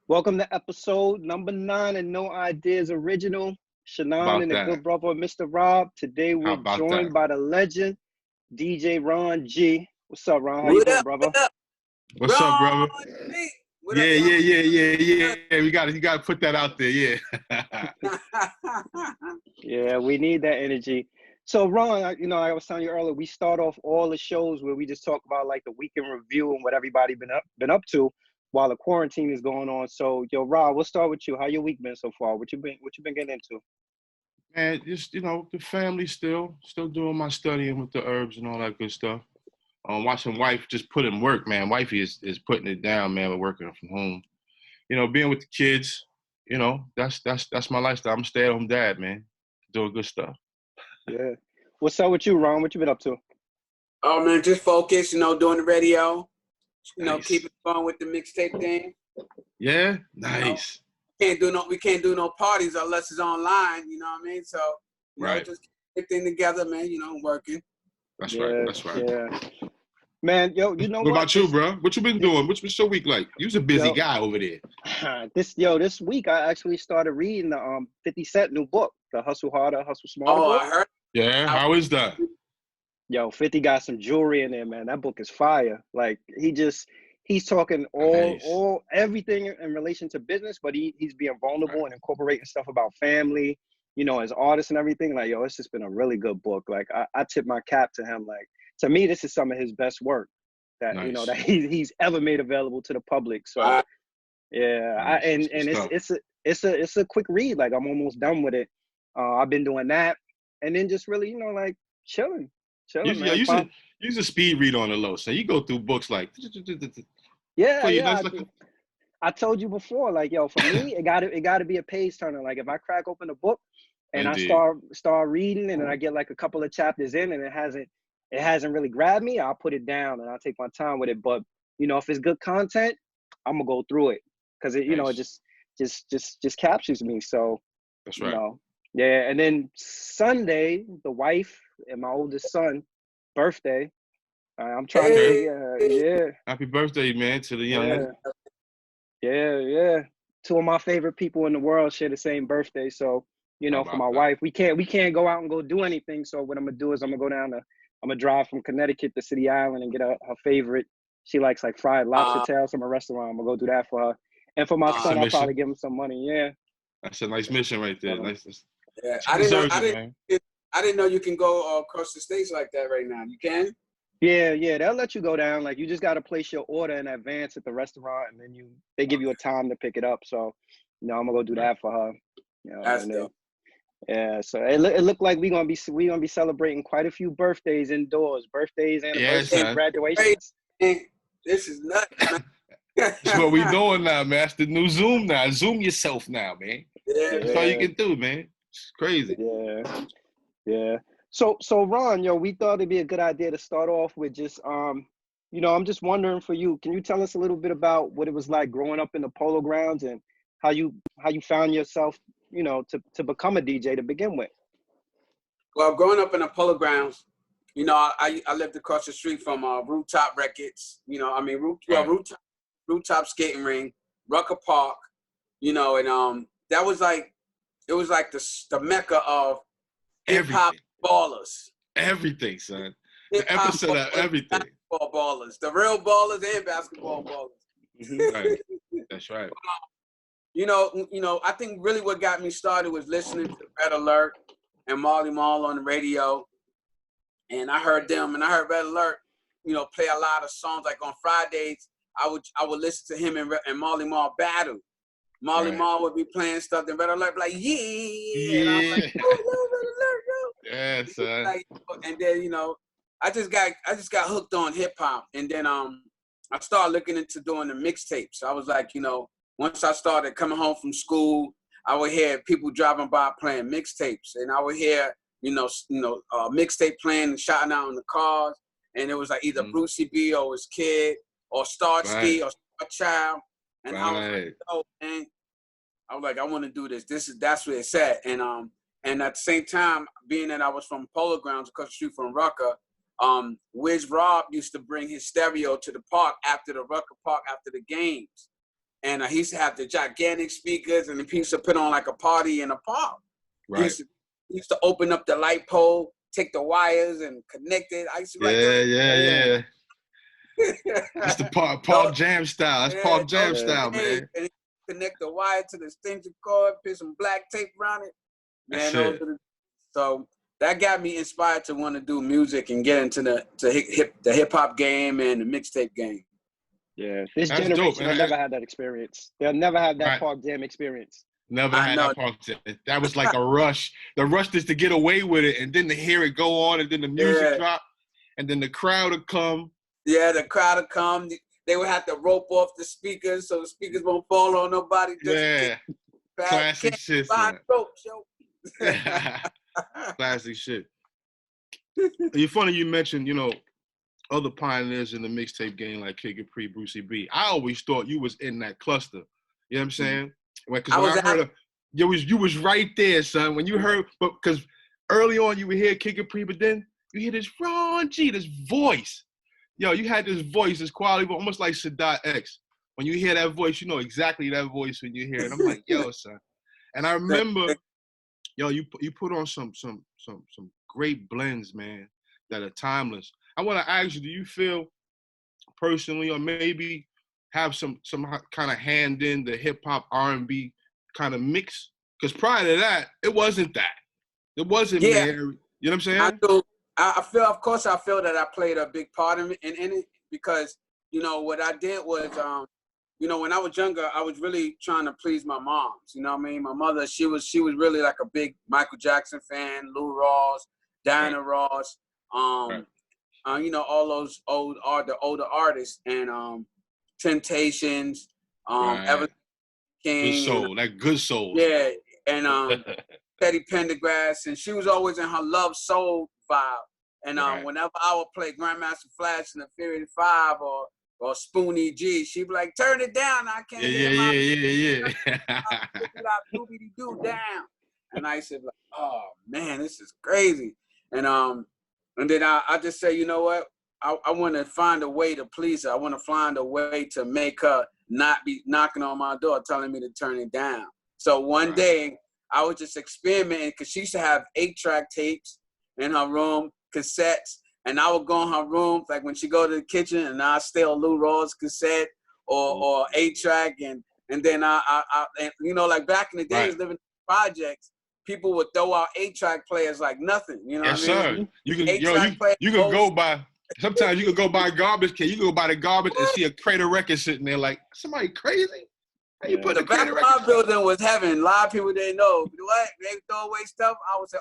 Welcome to episode number 9 of No Ideas Original. Shannon About and the that. good brother Mr. Rob. Today we're about joined that? by the legend, DJ Ron G. What's up, Ron? How you What doing, up? brother? What up? What's up, brother? Hey, what Yeah, up, y'all? yeah. You got to put that out there, yeah. Yeah, we need that energy. So, Ron, I was telling you earlier, we start off all the shows where we just talk about like the weekend review and what everybody been up to while the quarantine is going on. So, yo, Rob, we'll start with you. How your week been so far? What you been getting into? Man, just the family still doing my studying with the herbs and all that good stuff. Watching wife just put in work, man. Wifey is putting it down, man. We're working from home. Being with the kids. That's my lifestyle. I'm a stay-at-home dad, man. Doing good stuff. Yeah. What's up with you, Ron? What you been up to? Oh man, just focus, doing the radio, Nice. keep it going with the mixtape thing. Yeah, nice. We can't do no parties unless it's online, you know what I mean? So, Right. just keep everything together, man, working. That's right. Yeah. Man, yo, you know What about you, bro? What you been doing? What's your week like? You's a busy guy over there. This week I actually started reading the 50 Cent new book, the Hustle Harder, Hustle Smarter book. I heard. Yeah, how is that? Yo, 50 got some jewelry in there, man. That book is fire. Like he's talking all everything in relation to business, but he's being vulnerable and incorporating stuff about family, as artists and everything. Like, yo, it's just been a really good book. Like I tip my cap to him. Like, to me, this is some of his best work that Nice. that he's ever made available to the public. So yeah, Nice. it's a quick read. Like, I'm almost done with it. I've been doing that, and then just really, like chilling, man. Use a speed read on the low. So you go through books like Yeah. I told you before, like, yo, for me, it gotta be a page turner. Like, if I crack open a book and Indeed. I start reading, and then I get like a couple of chapters in, and it hasn't really grabbed me, I'll put it down and I'll take my time with it. But if it's good content, I'm gonna go through it because it just captures me. So that's right. Yeah. And then Sunday, the wife and my oldest son birthday. I'm trying to Happy birthday, man, to the young man. Yeah. Two of my favorite people in the world share the same birthday. So, for my wife, we can't go out and go do anything. So what I'm gonna do is I'm gonna drive from Connecticut to City Island and get her favorite. She likes like fried lobster tails from a restaurant. I'm gonna go do that for her. And for my son, I'll probably give him some money. Yeah. That's a nice mission right there. Nice. Yeah, I didn't know you can go across the states like that right now. You can? Yeah, they'll let you go down. Like, you just got to place your order in advance at the restaurant, and then they give you a time to pick it up. So, I'm gonna go do that for her. That's dope. Yeah, so it looked like we gonna be celebrating quite a few birthdays indoors, anniversaries, graduations. This is nuts, man. That's what we doing now, man. That's the new Zoom now. Zoom yourself now, man. Yeah, that's all you can do, man. It's crazy. Yeah. So Ron, we thought it'd be a good idea to start off with just I'm just wondering for you, can you tell us a little bit about what it was like growing up in the Polo Grounds and how you found yourself, to become a DJ to begin with? Well, growing up in the Polo Grounds, I lived across the street from Rooftop Records, Rooftop Skating Ring, Rucker Park, and that was like, it was like the mecca of hip-hop ballers. Everything, son. The episode of everything. Basketball ballers. The real ballers and basketball ballers. Right. That's right. I think really what got me started was listening to Red Alert and Marley Marl on the radio. And I heard them, and I heard Red Alert, play a lot of songs. Like on Fridays, I would listen to him and Marley Marl battle. Marley Marl would be playing stuff, and Red Alert be like, yeah. And I'm like, oh, Red Alert, yo. Yeah, son. Like, and then, I just got hooked on hip hop. And then I started looking into doing the mixtapes. I was like, once I started coming home from school, I would hear people driving by playing mixtapes, and I would hear, mixtape playing and shouting out in the cars. And it was like either Brucey B or his kid or Starsky or Star Child. And I was like, oh man, I was like, I want to do this. That's where it's at. And at the same time, being that I was from Polo Grounds across the street from Rucker, Wiz Rob used to bring his stereo to the park after the Rucker Park after the games. And he used to have the gigantic speakers, and he used to put on like a party in a park. Right. He used to open up the light pole, take the wires and connect it. I used to be like, yeah. That's the Park Jam style. That's Park Jam style, man. And connect the wire to the extension cord, put some black tape around it. Man, so that got me inspired to want to do music and get into the hip hop game and the mixtape game. Yeah, this generation will never have that experience. They'll never have that Park Jam experience. Never had that Park Jam. That was like a rush. The rush is to get away with it, and then to hear it go on, and then the music drop, and then the crowd would come. Yeah, the crowd would come. They would have to rope off the speakers so the speakers won't fall on nobody. Classic shit. Ropes, yo. Classic shit. It's funny you mentioned, other pioneers in the mixtape game like Kid Capri, Brucey B. I always thought you was in that cluster. You know what I'm saying? Because when I heard you was right there, son. When you heard, because early on you would hear Kid Capri, but then you hear this Ron G, this voice. Yo, you had this voice, this quality, almost like Sadat X. When you hear that voice, you know exactly that voice when you hear it. I'm like, yo, son. And I remember, you put on some great blends, man, that are timeless. I want to ask you, do you feel personally, or maybe have some kind of hand in the hip hop R&B kind of mix? Because prior to that, it wasn't that. It wasn't man. You know what I'm saying? I feel that I played a big part in it because, what I did was, when I was younger, I was really trying to please my moms. You know what I mean? My mother, she was really like a big Michael Jackson fan, Lou Rawls, Diana Ross, all those older artists, and Temptations, Ever King. Good soul, that good soul. Yeah, and Teddy Pendergrass, and she was always in her love soul vibe. And whenever I would play Grandmaster Flash in the Fury 5 or Spoonie G, she'd be like, "Turn it down, I can't hear my do down." And I said, like, "Oh man, this is crazy." And then I just say, you know what? I want to find a way to please her. I want to find a way to make her not be knocking on my door telling me to turn it down. So one day I was just experimenting because she used to have 8-track tapes in her room, cassettes, and I would go in her room, like when she go to the kitchen, and I'd steal Lou Rawls cassette or 8-track, and then like back in the days living in projects, people would throw out 8-track players like nothing. You know what I mean? Sir. You can go by. Sometimes you can go buy a garbage can. You can go buy the garbage and see a crate of records sitting there. Like, somebody crazy? How you put a crate of records? My building was heaven. A lot of people didn't know. What? They throw away stuff. I would say,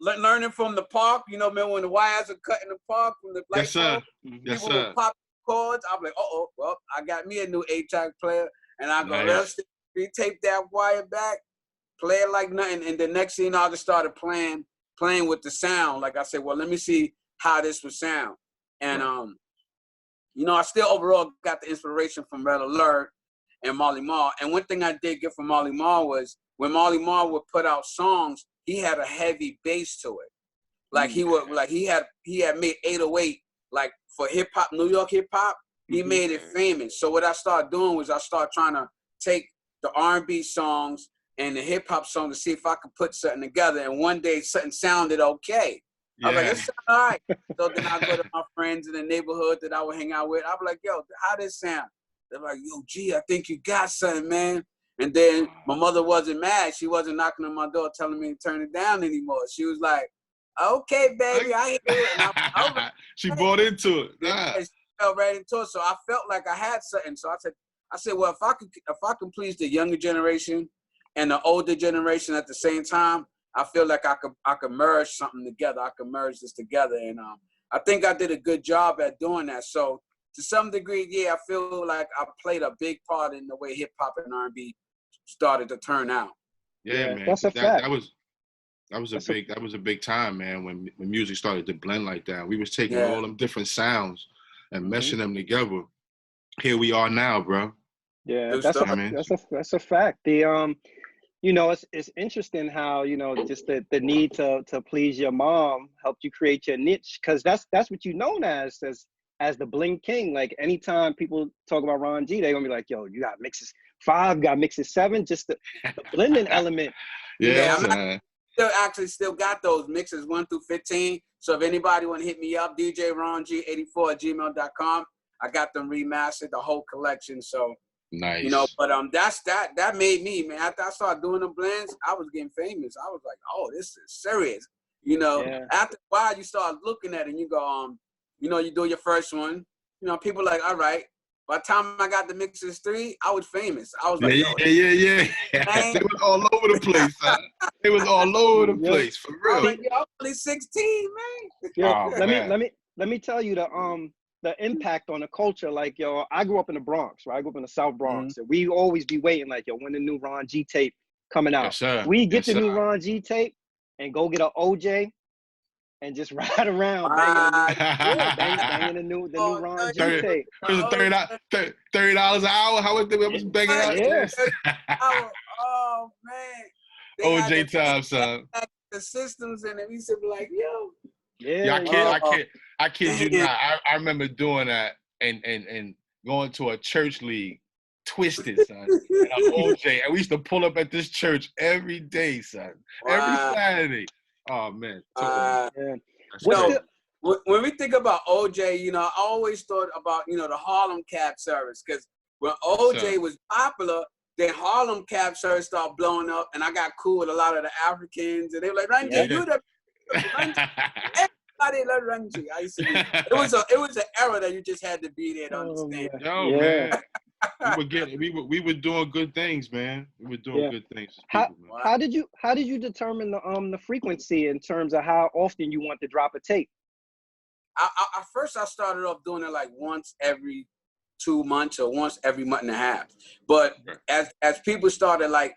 learning from the park. Remember when the wires are cut in the park from the light bulb? Yes, people would pop cords. I'm like, well, I got me a new 8-track player, and I go, let's tape that wire back, play it like nothing, and the next thing I just started playing with the sound. Like I said, well, let me see how this would sound. And I still overall got the inspiration from Red Alert and Marley Marl. And one thing I did get from Marley Marl was when Marley Marl would put out songs, he had a heavy bass to it. Like he had made 808 like for hip hop, New York hip hop. He made it famous. So what I started doing was I started trying to take the R&B songs and the hip hop songs to see if I could put something together. And one day something sounded okay. I was like, it sounds all right. So then I go to my friends in the neighborhood that I would hang out with. I was like, yo, how this sound? They're like, yo, G, I think you got something, man. And then my mother wasn't mad. She wasn't knocking on my door telling me to turn it down anymore. She was like, okay, baby, I hear it. And I was she bought into it. Yeah, she fell right into it. So I felt like I had something. So I said, well, if I can please the younger generation and the older generation at the same time, I feel like I could merge something together. I could merge this together. And I think I did a good job at doing that. So to some degree, yeah, I feel like I played a big part in the way hip hop and R&B started to turn out. Yeah, man. That's a fact. That was a big time, man, when music started to blend like that. We was taking all them different sounds and meshing them together. Here we are now, bro. Yeah, that's a fact. It's interesting how, just the need to please your mom helped you create your niche, because that's what you're known as as the bling king. Like anytime people talk about Ron G, they're gonna be like, yo, you got mixes 5, got mixes 7, just the blending element. Yeah, still got those mixes 1 through 15. So if anybody want to hit me up, djrong84@gmail.com. I got them remastered, the whole collection. So nice. You know, but that made me, man. After I started doing the blends, I was getting famous. I was like, oh, this is serious. You know, after a while you start looking at it and you go, you know, you do your first one, you know, people like, all right. By the time I got the mixes 3, I was famous. I was like, yeah. They was all over the place, son. They was all over the place, for real. I was like, yo, I'm only 16, man. Yo, let me tell you the impact on the culture. Like, yo, I grew up in the Bronx, right? I grew up in the South Bronx. And we always be waiting, like, yo, when the new Ron G tape coming out. Yes, sir. We get the new Ron G tape and go get an OJ and just ride around banging the new Ron G tape. It was $30 an hour. How was it? Was banging out? Yeah. Oh man. OJ time, son. The systems and we used to be like, yo. Yeah, I kid you not. I remember doing that and going to a church league, twisted, son. And I'm OJ, and we used to pull up at this church every day, son. Every Saturday. Oh man. When we think about OJ, you know, I always thought about, you know, the Harlem Cab Service, because when OJ was popular, then Harlem Cab Service started blowing up, and I got cool with a lot of the Africans, and they were like, Ranji, you the everybody loved Ranji. I used to be. It was an era that you just had to be there to understand. Man. We were doing good things, man. We were doing good things. How did you determine the frequency in terms of how often you want to drop a tape? I first started off doing it like once every 2 months or once every month and a half. But as people started, like,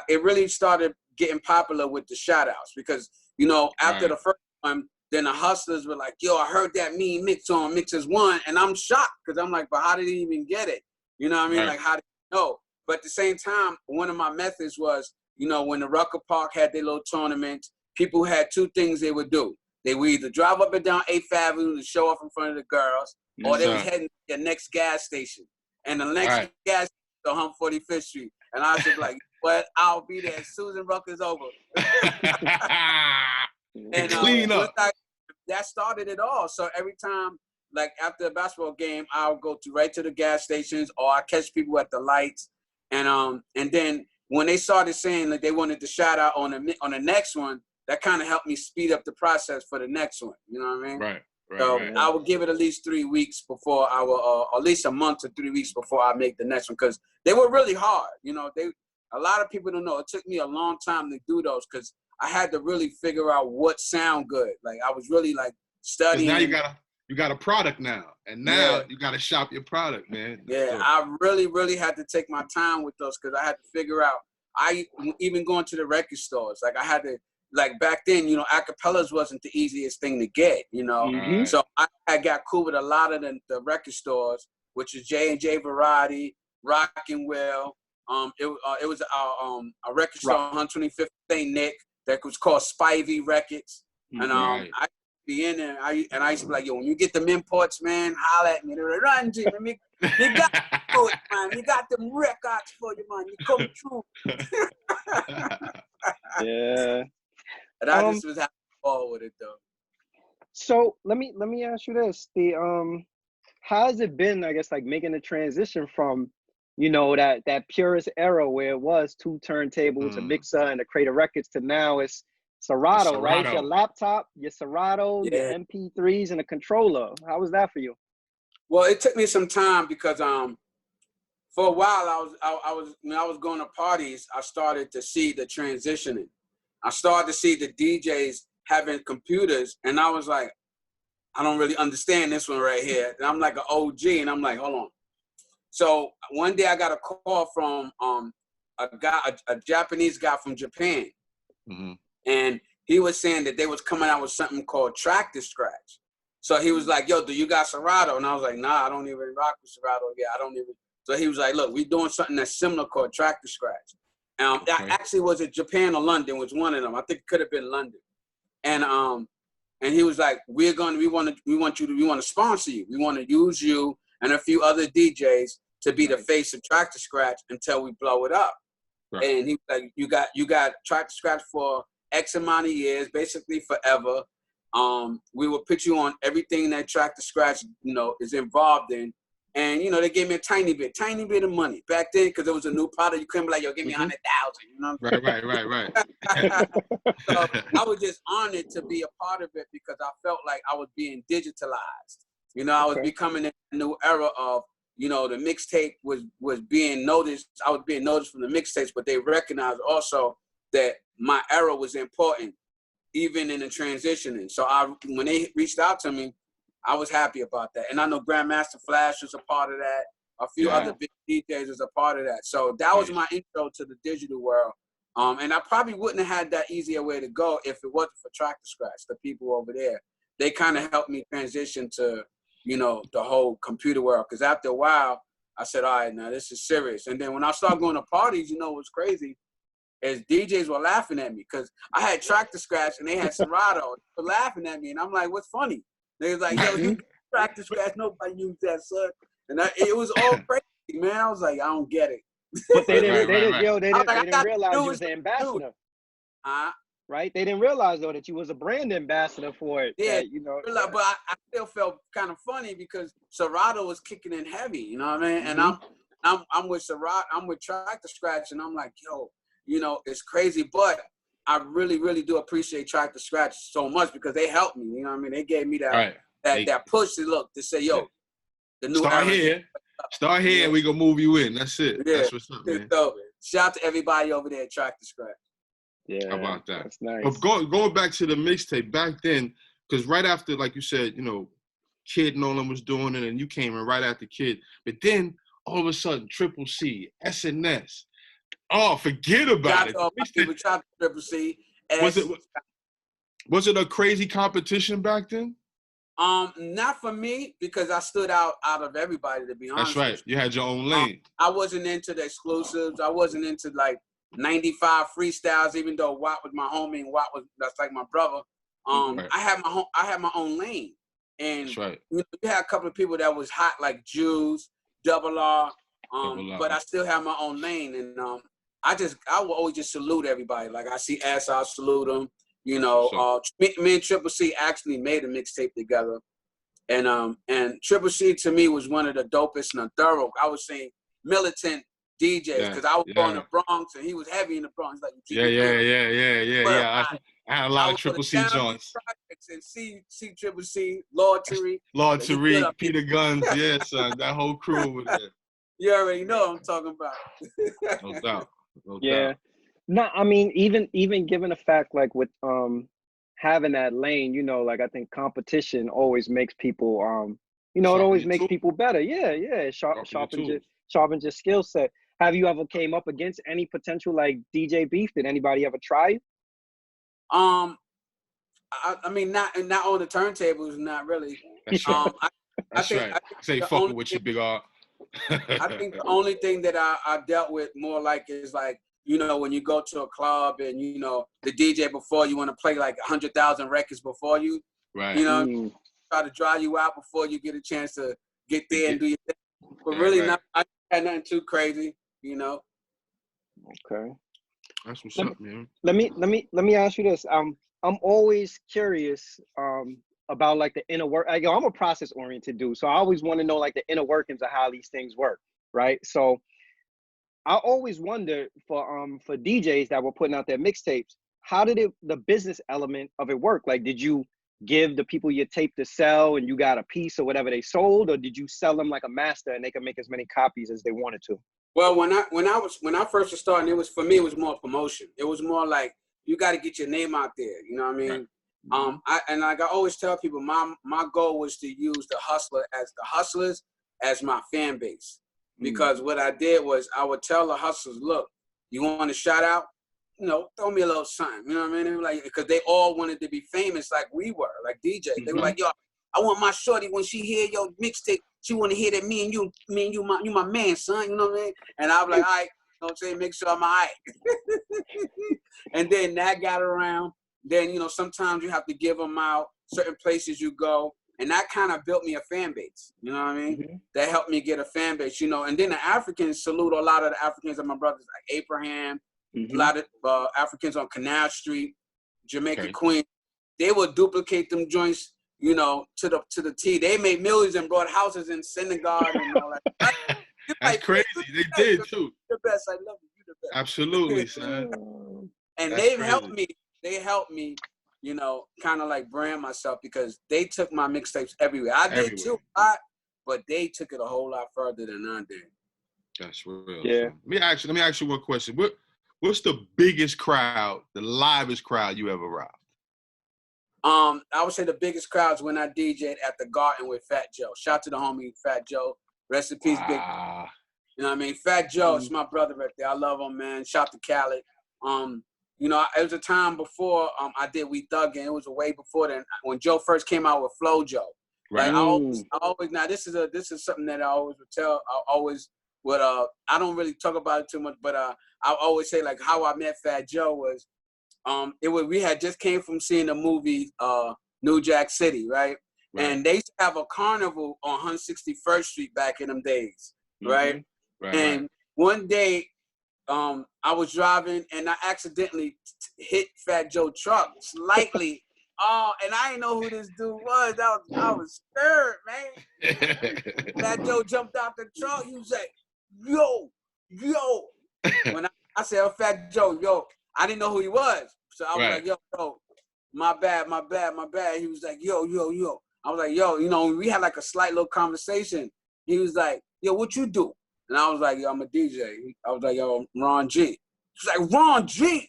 it really started getting popular with the shout outs, because, you know, after the first one, then the hustlers were like, yo, I heard that mean mix on Mixes 1, and I'm shocked, because I'm like, but how did he even get it? You know what I mean? Like, how did he know? But at the same time, one of my methods was, you know, when the Rucker Park had their little tournaments, people had 2 things they would do. They would either drive up and down 8th Avenue to show off in front of the girls, or they was heading to the next gas station. And the next gas station on 145th Street. And I was just like, but I'll be there as soon as Rucker's over. And clean up. That started it all. So every time, like after a basketball game, I'll go right to the gas stations, or I catch people at the lights. And then when they started saying that they wanted to shout out on the next one, that kind of helped me speed up the process for the next one. You know what I mean? Right. So I would give it at least 3 weeks before I will, at least a month to 3 weeks before I make the next one, because they were really hard. You know, a lot of people don't know. It took me a long time to do those, because I had to really figure out what sound good. Like, I was really like studying. Now you got a product now, and now you got to shop your product, man. I really had to take my time with those, because I had to figure out. Even going to the record stores, like I had to. Like back then, you know, acapellas wasn't the easiest thing to get, you know. So I got cool with a lot of the record stores, which is J&J Variety, Rockin' Will. It was a record store on 125th St. Nick that was called Spivey Records. And I be in there, I used to be like, yo, when you get them imports, man, holla at me. They're like, Run, G, man, you got it, man. You got them records for you, man. You come true. And I just was having fun with it, though. So let me ask you this: how has it been? I guess like making the transition from, you know, that purest era where it was 2 turntables, a mixer, and a crate of records, to now it's Serato, right? It's your laptop, your Serato, your MP3s, and a controller. How was that for you? Well, it took me some time, because for a while when I was going to parties, I started to see the transitioning. I started to see the DJs having computers, and I was like, I don't really understand this one right here. And I'm like an OG, and I'm like, hold on. So one day I got a call from a Japanese guy from Japan, and he was saying that they was coming out with something called Tractor Scratch. So he was like, yo, do you got Serato? And I was like, nah, I don't even rock with Serato. Yeah, I don't even. So he was like, look, we're doing something that's similar called Tractor Scratch. That actually was it Japan or London was one of them. I think it could have been London. And and he was like, we want to sponsor you. We want to use you and a few other DJs to be the face of Track to Scratch until we blow it up. Right. And he was like, you got Track to Scratch for X amount of years, basically forever. We will put you on everything that Track to Scratch, is involved in. And, they gave me a tiny bit of money back then because it was a new product. You couldn't be like, yo, give me 100,000, Right. So I was just honored to be a part of it because I felt like I was being digitalized. I was becoming in a new era of, the mixtape was being noticed. I was being noticed from the mixtapes, but they recognized also that my era was important, even in the transitioning. So when they reached out to me, I was happy about that. And I know Grandmaster Flash was a part of that. A few other big DJs was a part of that. So that was my intro to the digital world. And I probably wouldn't have had that easier way to go if it wasn't for Track to Scratch, the people over there. They kind of helped me transition to, the whole computer world. Because after a while, I said, all right, now this is serious. And then when I started going to parties, what's crazy is DJs were laughing at me because I had Track to Scratch and they had Serato. They were laughing at me. And I'm like, what's funny? They was like, yo, you Track to Scratch, nobody used that, son. And it was all crazy, man. I was like, I don't get it. But they didn't realize you was the ambassador. Right? They didn't realize, though, that you was a brand ambassador for it. Yeah, that, but I still felt kind of funny because Serato was kicking in heavy, you know what I mean? And I'm with Serato, I'm with Track to Scratch, and I'm like, yo, it's crazy, but I really, really do appreciate Track to Scratch so much because they helped me. You know what I mean? They gave me that push to say, yo, the new Start here and we gonna move you in. That's it. Yeah. That's what's up, man. So, shout out to everybody over there at Track to Scratch. Yeah. How about that? That's nice. But going back to the mixtape, back then, because right after, like you said, Kid Nolan was doing it and you came in right after Kid. But then all of a sudden, Triple C, SNS. Oh, forget about it. Triple C. Was it a crazy competition back then? Not for me because I stood out of everybody, to be honest. That's right. You had your own lane. I wasn't into the exclusives. I wasn't into like 95 freestyles, even though Watt was my homie and that's like my brother. I had my own lane. And that's right. You had a couple of people that was hot like Jews, Double R. But I still have my own lane, and I will always just salute everybody. Like I see S, I'll salute them. Me and Triple C actually made a mixtape together, and Triple C to me was one of the dopest and thorough. I was saying militant DJs because I was from the Bronx and he was heavy in the Bronx. Like I had a lot of Triple C joints. And see Triple C, Lord Tariq, Peter Guns, son, that whole crew over there. You already know what I'm talking about. No doubt. Yeah. No, I mean, even given the fact, like with having that lane, like I think competition always makes people it always makes people better. Yeah. Sharpens your skill set. Have you ever came up against any potential like DJ beef? Did anybody ever try you? I mean, not on the turntables, not really. That's right. I say fucking with you, big R. I think the only thing that I dealt with more like is like, when you go to a club and, the DJ before you want to play like 100,000 records before you, right? Try to dry you out before you get a chance to get there and do your thing. But really, I had nothing too crazy, Okay. That's what's up, man. Let me ask you this. I'm always curious about like the inner work. I'm a process oriented dude, so I always want to know like the inner workings of how these things work, right? So I always wonder for DJs that were putting out their mixtapes, how did the business element of it work? Like, did you give the people your tape to sell and you got a piece or whatever they sold, or did you sell them like a master and they could make as many copies as they wanted to? Well, when I first was starting, it was more promotion. It was more like you got to get your name out there. You know what I mean? Right. I always tell people, my goal was to use the hustlers as my fan base. Because what I did was I would tell the hustlers, look, you want a shout out? Throw me a little something. You know what I mean? Like, because they all wanted to be famous like we were, like DJs. They were like, yo, I want my shorty when she hear your mixtape, she want to hear that me and you, my man, son. You know what I mean? And I was like, all right, you know what I'm saying? Make sure I'm all right. And then that got around. Then, sometimes you have to give them out. certain places you go. And that kind of built me a fan base. You know what I mean? Mm-hmm. That helped me get a fan base, you know. And then the Africans salute a lot of the Africans and my brothers, like Abraham, Mm-hmm. a lot of Africans on Canal Street, Jamaica Queen. They would duplicate them joints, you know, to the T. They made millions and brought houses in Senegal and all that. That's crazy. They did too. You're the best. I love you. You're the best. Absolutely, son. And That's they've crazy. helped me. They helped me, you know, kind of like brand myself because they took my mixtapes everywhere. I did too, but they took it a whole lot further than I did. That's real. Yeah. Let me ask you one question. What's the biggest crowd, the livest crowd you ever robbed? I would say the biggest crowds when I DJ'd at the Garden with Fat Joe. Shout out to the homie Fat Joe. Rest in peace, Big. You know what I mean? Fat Joe, it's my brother right there. I love him, man. Shout out to Khaled. You know, it was a time before I did We Thuggin'. It was a way before then when Joe first came out with Flow Joe. Right. Like, I always now this is something that I always would tell. I always would I don't really talk about it too much, but I always say like how I met Fat Joe was we had just came from seeing the movie New Jack City, right? And they used to have a carnival on 161st Street back in them days, right? And one day I was driving and I accidentally hit Fat Joe's truck slightly. And I didn't know who this dude was. I was scared, man. Fat Joe jumped out the truck. He was like, yo. When I said, oh, Fat Joe, yo, I didn't know who he was. So I was like, yo, my bad. He was like, yo. I was like, yo, you know, we had like a slight little conversation. He was like, yo, what you do? And I was like, yo, I'm a DJ. I was like, yo, I'm Ron G. He was like, Ron G?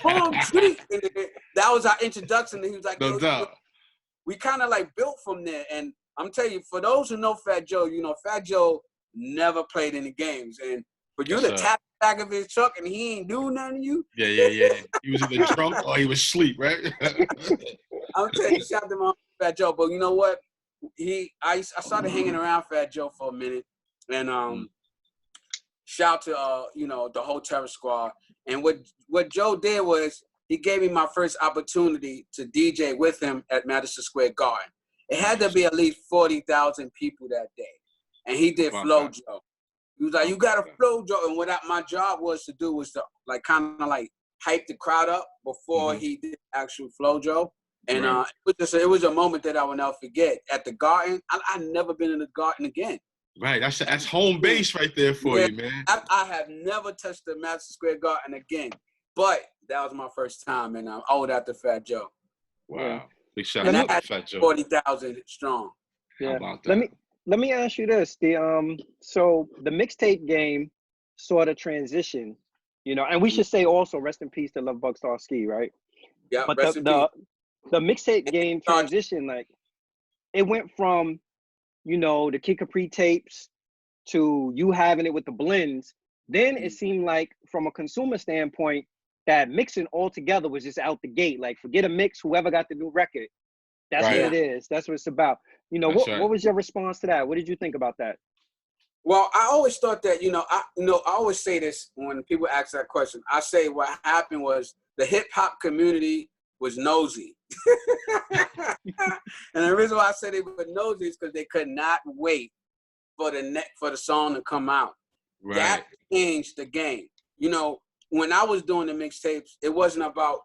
Ron G? And that was our introduction. And he was like, no doubt. We kind of like built from there. And I'm telling you, for those who know Fat Joe, you know, Fat Joe never played any games. And for you to tap the back of his truck and he ain't do nothing to you. Yeah. He was in the trunk or he was asleep, right? I'm telling you, shout out to my Fat Joe. But you know what? I started hanging around Fat Joe for a minute. And shout to you know, the whole Terror Squad. And what Joe did was he gave me my first opportunity to DJ with him at Madison Square Garden. It had to be at least 40,000 people that day. And he did Flow Joe. He was like, you got to Flow Joe. And what my job was to do was to like kind of like hype the crowd up before he did actual Flow Joe. And it was a moment that I will never forget. At the Garden, I've never been in the Garden again. Right, that's home base right there for you, man. I have never touched the Madison Square Garden again, but that was my first time, and I owed that to Fat Joe. Wow, big shout out to Fat Joe. 40,000 strong. Yeah. How about that? Let me ask you this: so the mixtape game sort of transition, you know, and we should say also rest in peace to Love Bugstar Ski, right? Yeah, but the mixtape game transition, like it went from, you know, the Kid Capri tapes to you having it with the blends. Then it seemed like from a consumer standpoint that mixing altogether was just out the gate. Like forget a mix, whoever got the new record. That's what it is. That's what it's about. You know, what was your response to that? What did you think about that? Well, I always thought that, I always say this when people ask that question. I say what happened was the hip hop community was nosy. And the reason why I say they were nosy is because they could not wait for the song to come out. Right. That changed the game. You know, when I was doing the mixtapes, it wasn't about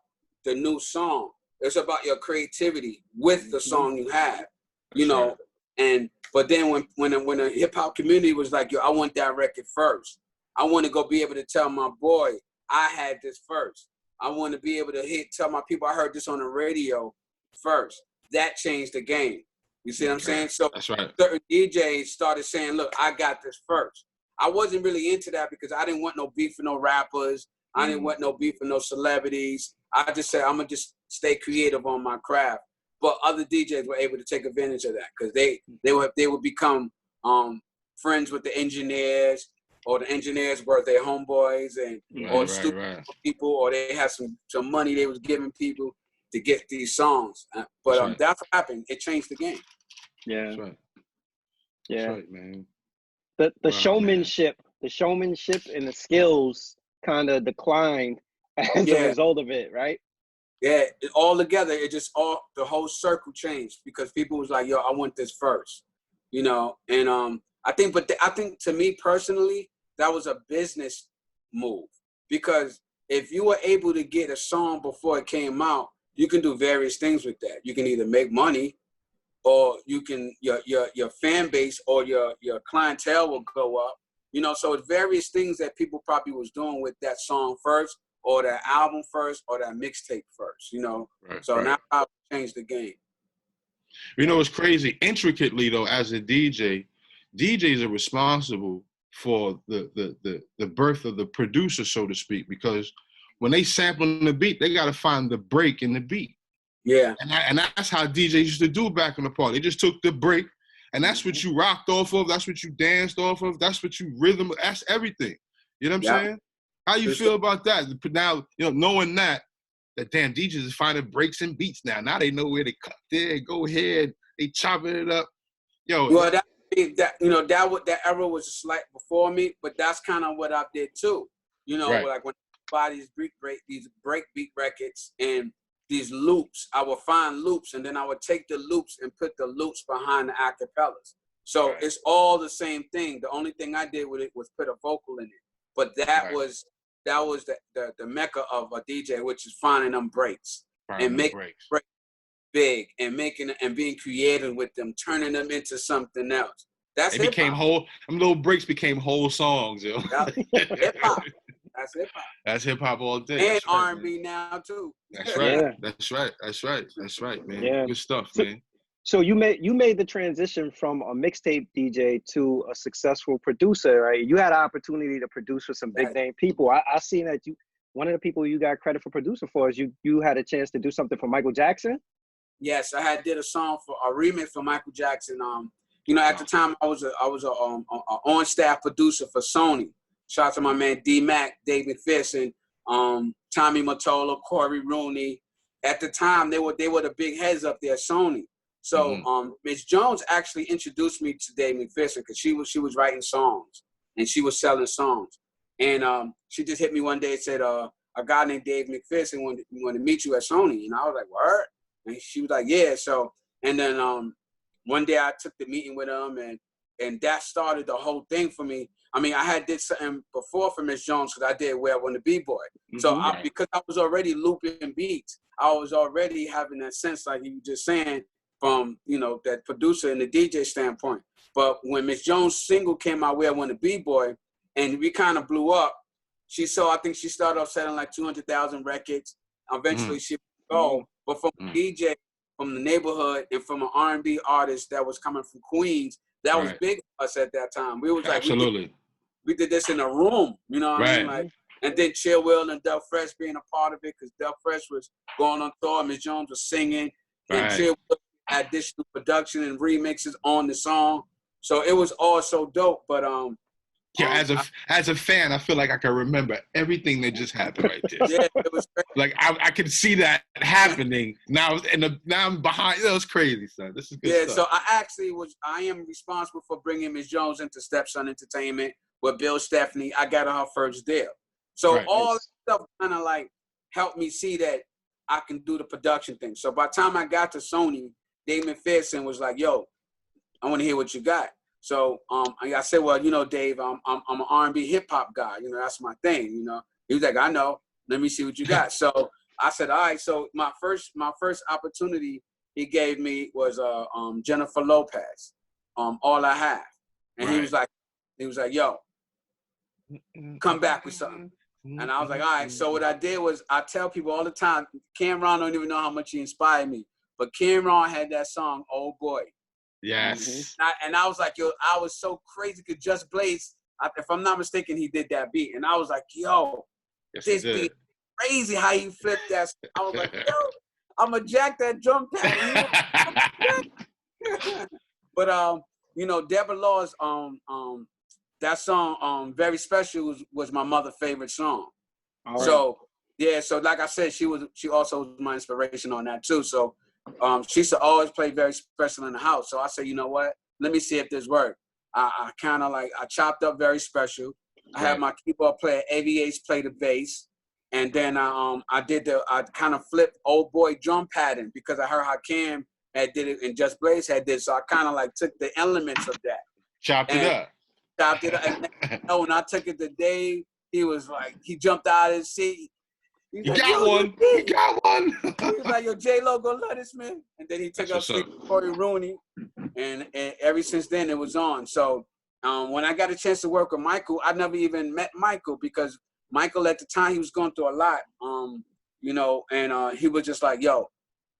the new song. It's about your creativity with the song you have. You know, but then when the hip hop community was like, yo, I want that record first. I want to go be able to tell my boy I had this first. I want to be able to tell my people I heard this on the radio first. That changed the game. You see what I'm saying? So certain DJs started saying, look, I got this first. I wasn't really into that because I didn't want no beef with no rappers. I didn't want no beef with no celebrities. I just said, I'm going to just stay creative on my craft. But other DJs were able to take advantage of that because they would become friends with the engineers, or the engineers were their homeboys or stupid people, or they had some money they was giving people to get these songs. But that's what happened. It changed the game. Yeah. That's right. Yeah. That's right, man. The showmanship and the skills kind of declined as a result of it, right? Yeah, all together, it just the whole circle changed because people was like, yo, I want this first, you know. And I think to me personally, that was a business move, because if you were able to get a song before it came out, you can do various things with that. You can either make money, or you can your fan base or your clientele will go up, you know. So it's various things that people probably was doing with that song first, or that album first, or that mixtape first, you know. Right, so right. Now I changed the game. You know, it's crazy. Intricately though, as a DJ, DJs are responsible for the birth of the producer, so to speak, because when they sample the beat, they got to find the break in the beat. Yeah. And that's how DJs used to do back in the party. They just took the break, and that's what you rocked off of. That's what you danced off of. That's what you rhythm. That's everything. You know what I'm saying? How you feel about that? Now, you know, knowing that damn DJs is finding breaks and beats now. Now they know where they cut there, go ahead, they chopping it up. Yo. Well, that you know, that era was a slight before me, but that's kind of what I did too. You know, like when I buy these breakbeat records and these loops, I would find loops, and then I would take the loops and put the loops behind the acapellas. So it's all the same thing. The only thing I did with it was put a vocal in it. But that was the mecca of a DJ, which is finding them breaks and making breaks big and making and being creative with them, turning them into something else. That's it became whole. Them little breaks became whole songs, yo. Hip hop. That's hip hop. That's hip hop all day. And R&B now too. That's right. Yeah. That's right, man. Yeah. Good stuff, man. So you made the transition from a mixtape DJ to a successful producer, right? You had an opportunity to produce for some big name people. I seen that one of the people you got credit for producing for is you had a chance to do something for Michael Jackson. Yes, I did a song for a remix for Michael Jackson. You know, at the time I was a on staff producer for Sony. Shout out to my man D-Mac, Dave McPherson, Tommy Mottola, Corey Rooney. At the time, they were the big heads up there at Sony. So Miss Jones actually introduced me to Dave McPherson because she was writing songs and she was selling songs. And she just hit me one day and said, a guy named Dave McPherson wanted to meet you at Sony. And I was like, word? And she was like, yeah. So, and then one day I took the meeting with him, and that started the whole thing for me. I mean, I had did something before for Miss Jones because I did Where I Want to Be Boy. So because I was already looping beats, I was already having that sense, like you were just saying, from, you know, that producer and the DJ standpoint. But when Miss Jones' single came out, Where I Want to Be Boy, and we kind of blew up, I think she started off selling like 200,000 records. Eventually she would go. But from a DJ from the neighborhood and from an R&B artist that was coming from Queens, that was big for us at that time. We was like, absolutely. We did this in a room, you know what I mean? Like, and then Chill Will and Del Fresh being a part of it, because Del Fresh was going on tour, Miss Jones was singing, and Chill Will had additional production and remixes on the song. So it was all so dope. But as a fan, I feel like I can remember everything that just happened right there. Yeah, it was crazy. Like I can see that happening now, and now I'm behind. It was crazy, son. This is good stuff. So I am responsible for bringing Miss Jones into Stepson Entertainment with Bill Stephanie. I got her first deal. So all that stuff kind of like helped me see that I can do the production thing. So by the time I got to Sony, Dave McPherson was like, yo, I want to hear what you got. So I said, well, you know, Dave, I'm an R&B hip hop guy. You know, that's my thing. You know, he was like, I know. Let me see what you got. So I said, all right. So my first opportunity he gave me was Jennifer Lopez, All I Have, and he was like, yo, come back with something. And I was like, all right. So what I did was, I tell people all the time, Cameron don't even know how much he inspired me, but Cameron had that song, Oh Boy. Yes. And I was like, yo, I was so crazy because Just Blaze, if I'm not mistaken, he did that beat. And I was like, yo, this beat crazy how you flipped that. I was like, yo, I'm going to jack that drum pad. But, you know, Deborah Law's, that song, Very Special, was my mother's favorite song. Right. So, yeah, so like I said, she also was my inspiration on that too. So, she used to always play Very Special in the house. So I said, you know what? Let me see if this works. I kind of like, I chopped up Very Special. I had my keyboard player, AVH, play the bass. And then I kind of flipped Old Boy drum pattern because I heard how Cam had did it and Just Blaze had did it. So I kind of like took the elements of that. Chopped it up. And then, when I took it to Dave, he was like, he jumped out of his seat. He got one. He got one. He was like, yo, J-Lo, go love this, man. And then he took up Corey Rooney. And ever since then, it was on. So when I got a chance to work with Michael, I never even met Michael because Michael at the time, he was going through a lot, you know, and he was just like, yo,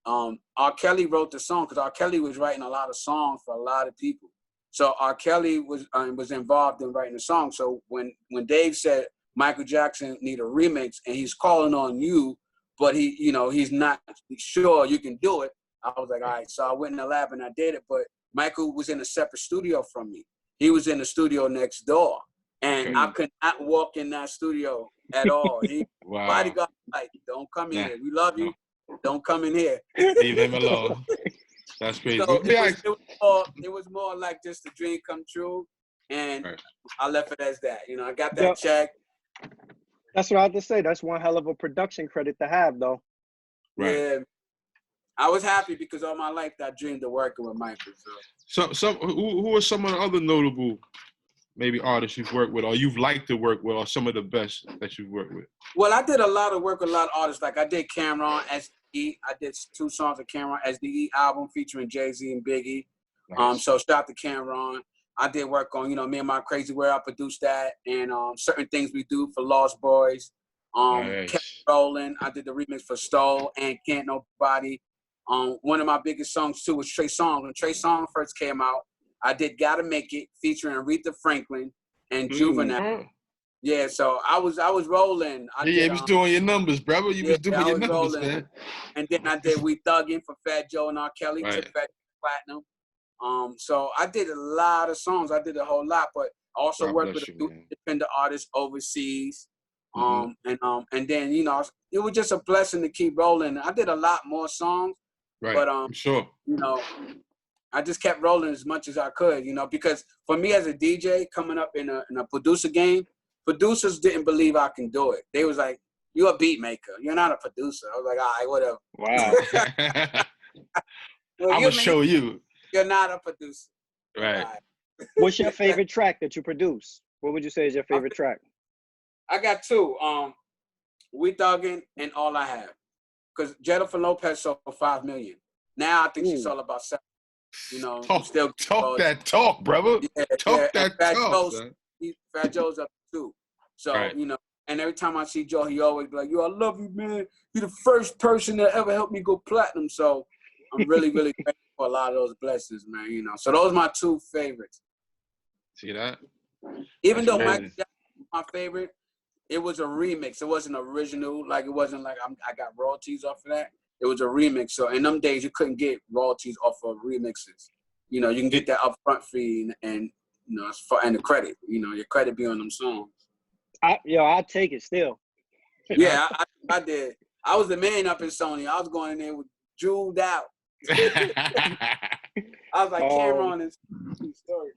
R. Kelly wrote the song because R. Kelly was writing a lot of songs for a lot of people. So R. Kelly was involved in writing the song. So when Dave said Michael Jackson need a remix and he's calling on you, but he's not sure you can do it, I was like, all right. So I went in the lab and I did it. But Michael was in a separate studio from me. He was in the studio next door. And I could not walk in that studio at all. Wow. Bodyguard, like, don't come in here. We love you. Don't come in here. Leave him alone. That's crazy. So it was more like just a dream come true. And I left it as that. You know, I got that check. That's what I have to say. That's one hell of a production credit to have, though. Right. Yeah. I was happy because all my life I dreamed of working with Michael. So who are some of the other notable maybe artists you've worked with or you've liked to work with or some of the best that you've worked with? Well, I did a lot of work with a lot of artists. Like I did Cameron, SDE. I did 2 songs of Cameron, SDE album featuring Jay-Z and Biggie. Nice. So shout out to Cameron. I did work on, Me and My Crazy World. I produced that. And Certain Things We Do for Lost Boys. Nice. Kept Rolling. I did the remix for Stole and Can't Nobody. One of my biggest songs too was Trey Songz. When Trey Songz first came out, I did Gotta Make It featuring Aretha Franklin and Juvenile. Yeah, so I was rolling. You was doing your numbers, brother. You was doing your numbers, rolling. Man. And then I did We Thuggin' for Fat Joe and R. Kelly, took Fat Platinum. So I did a lot of songs. I did a whole lot, but I also worked with a few independent artists overseas. And then it was just a blessing to keep rolling. I did a lot more songs, but I'm sure. I just kept rolling as much as I could, because for me as a DJ coming up in a producer game, producers didn't believe I can do it. They was like, "You're a beat maker. You're not a producer." I was like, "All right, whatever." Wow. I'm gonna show you. You're not a producer. Right. What's your favorite track that you produce? What would you say is your favorite track? I got 2. We Thuggin' and All I Have. Because Jennifer Lopez sold 5 million. Now I think she's all about 7. Talk that talk, brother. Yeah, talk that talk. Fat Joe's up 2. So, and every time I see Joe, he always be like, "Yo, I love you, man. You're the first person that ever helped me go platinum." So I'm really, really grateful for a lot of those blessings, man. So those are my 2 favorites. See that? Even though Michael Jackson was my favorite, it was a remix. It wasn't original. Like, it wasn't like I got royalties off of that. It was a remix. So in them days, you couldn't get royalties off of remixes. You can get that upfront fee and and the credit. Your credit be on them songs. I'll take it still. Yeah, I did. I was the man up in Sony. I was going in there with jeweled out. I was like, Cameron and story.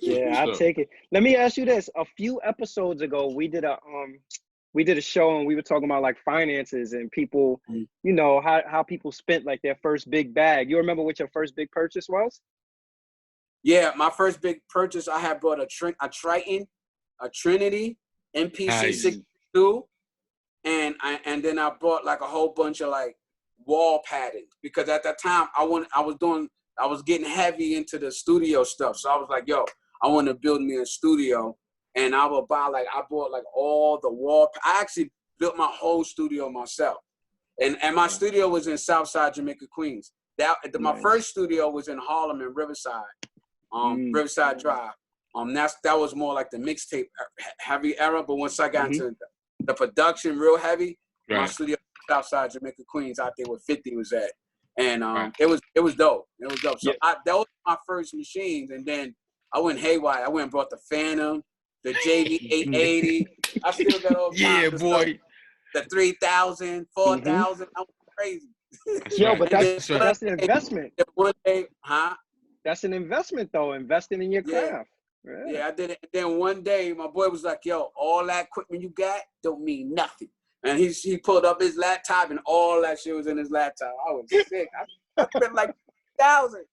Yeah, I'll take it. Let me ask you this. A few episodes ago, we did a show and we were talking about like finances and people, how people spent like their first big bag. You remember what your first big purchase was? Yeah, my first big purchase, I had bought a Triton, a Trinity, MPC 62, and then I bought like a whole bunch of like wall padding because at that time I was getting heavy into the studio stuff. So I was like, yo, I want to build me a studio. And I bought like all the wall. I actually built my whole studio myself. And my studio was in Southside Jamaica, Queens. My first studio was in Harlem and Riverside, Riverside Drive. That was more like the mixtape heavy era. But once I got into the production real heavy, my studio was Southside Jamaica, Queens, out there where 50 was at. And it was dope. It was dope. So that was my first machines. And then I went haywire. I went and brought the Phantom, the JV 880. I still got all kinds of stuff. The 3000, 4000. I was crazy. But that's an investment. One day, That's an investment though, investing in your craft. Yeah, I did it. And then one day my boy was like, yo, all that equipment you got don't mean nothing. And he pulled up his laptop and all that shit was in his laptop. I was sick. I spent like 1,000.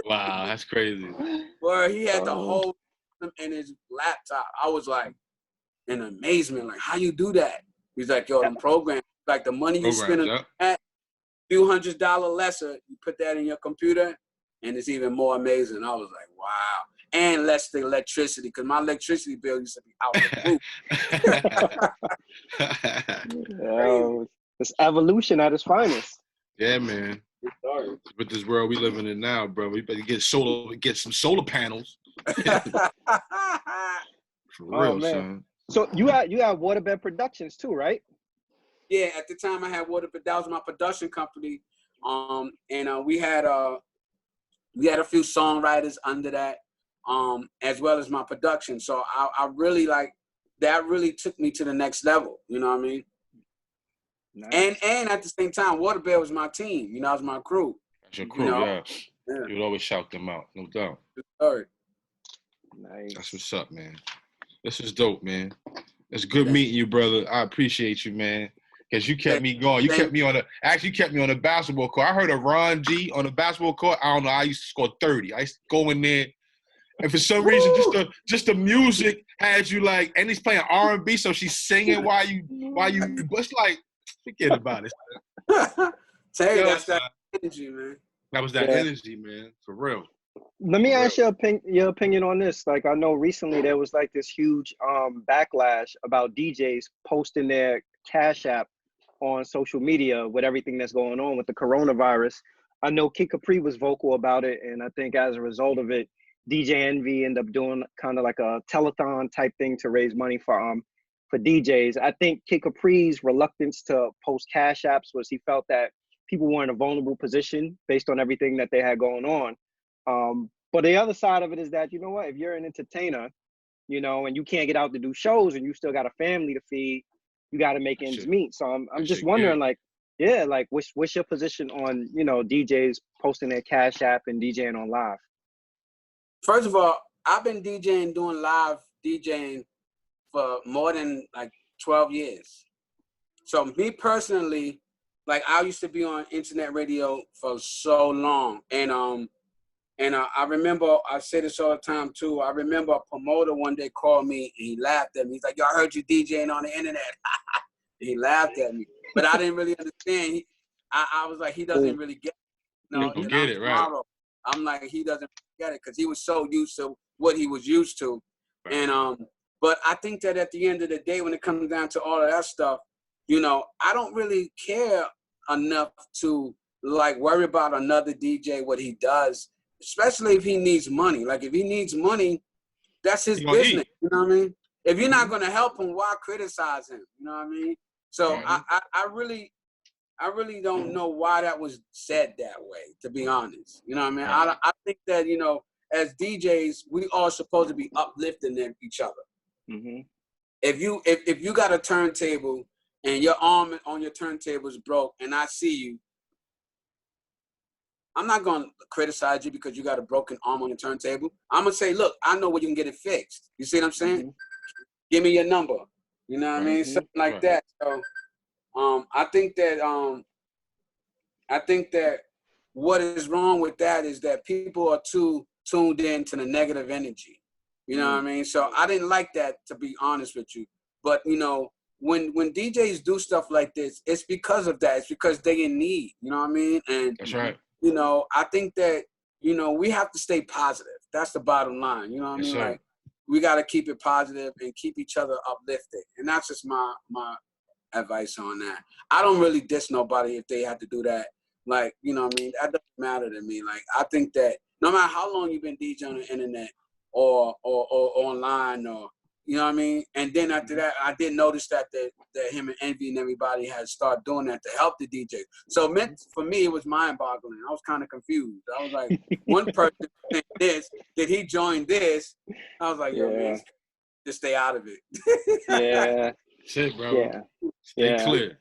Wow, that's crazy. Where he had the whole in his laptop. I was like in amazement, like, how you do that? He's like, yo, them programs, like the money you spend on that, few $100 lesser, you put that in your computer, and it's even more amazing. I was like, wow. And less the electricity, because my electricity bill used to be out the roof. It's evolution at its finest. Yeah, man. With this world we living in now, bro, we better get some solar panels. For real, son. So you had Waterbed Productions too, right? Yeah, at the time I had Waterbed. That was my production company. And we had a few songwriters under that, as well as my production. So I really that really took me to the next level. You know what I mean? Nice. And at the same time, Waterbed was my team. You know, it was my crew. That's your crew, yeah. You would always shout them out, no doubt. Sorry. Nice. That's what's up, man. This was dope, man. It's good meeting you, brother. I appreciate you, man. Because you kept me going. You kept me on the basketball court. I heard of Ron G on the basketball court. I don't know. I used to score 30. I used to go in there. And for some reason, just the music had you like, and he's playing R&B, so she's singing while you, it's like, forget about it. That's that energy, man. That was that energy, man, for real. Let me ask your opinion on this. Like, I know recently there was like this huge backlash about DJs posting their Cash App on social media with everything that's going on with the coronavirus. I know Kid Capri was vocal about it, and I think as a result of it, DJ Envy ended up doing kind of like a telethon type thing to raise money for DJs. I think Kid Capri's reluctance to post Cash Apps was he felt that people were in a vulnerable position based on everything that they had going on. But the other side of it is that, you know what, if you're an entertainer, you know, and you can't get out to do shows and you still got a family to feed, you got to make ends meet. So I'm just wondering, like, what's your position on, you know, DJs posting their Cash App and DJing on live? First of all, I've been doing live DJing for more than like 12 years. So me personally, like, I used to be on internet radio for so long. And I remember, I say this all the time too, I remember a promoter one day called me and he laughed at me. He's like, yo, I heard you DJing on the internet. He laughed at me. But I didn't really understand. I was like, he doesn't really get it. You know, you get it, right. I'm like, he doesn't get it because he was so used to what he was used to. Right. And but I think that at the end of the day, when it comes down to all of that stuff, you know, I don't really care enough to like worry about another DJ, what he does, especially if he needs money. Like, if he needs money, that's his business. You know what I mean? If you're not going to help him, why criticize him? You know what I mean? So I really don't know why that was said that way, to be honest. You know what I mean? I think that, you know, as DJs, we all supposed to be uplifting each other. Mm-hmm. If you got a turntable and your arm on your turntable is broke and I see you, I'm not going to criticize you because you got a broken arm on your turntable. I'm going to say, look, I know where you can get it fixed. You see what I'm saying? Mm-hmm. Give me your number. You know what I mean? Something like that. So I think that what is wrong with that is that people are too tuned in to the negative energy. You know what I mean? So I didn't like that, to be honest with you. But, you know, when DJs do stuff like this, it's because of that. It's because they in need. You know what I mean? And that's right. You know, I think that, you know, we have to stay positive. That's the bottom line. You know what I mean? Like, we got to keep it positive and keep each other uplifted. And that's just my advice on that. I don't really diss nobody if they have to do that. Like, you know what I mean? That doesn't matter to me. Like, I think that no matter how long you've been DJing on the internet or online, or, you know what I mean? And then after that, I did notice that him and Envy and everybody had started doing that to help the DJ. So for me, it was mind-boggling. I was kind of confused. I was like, one person did this, did he join this? I was like, yo, man, just stay out of it. Yeah. Shit, bro. Yeah. Stay clear.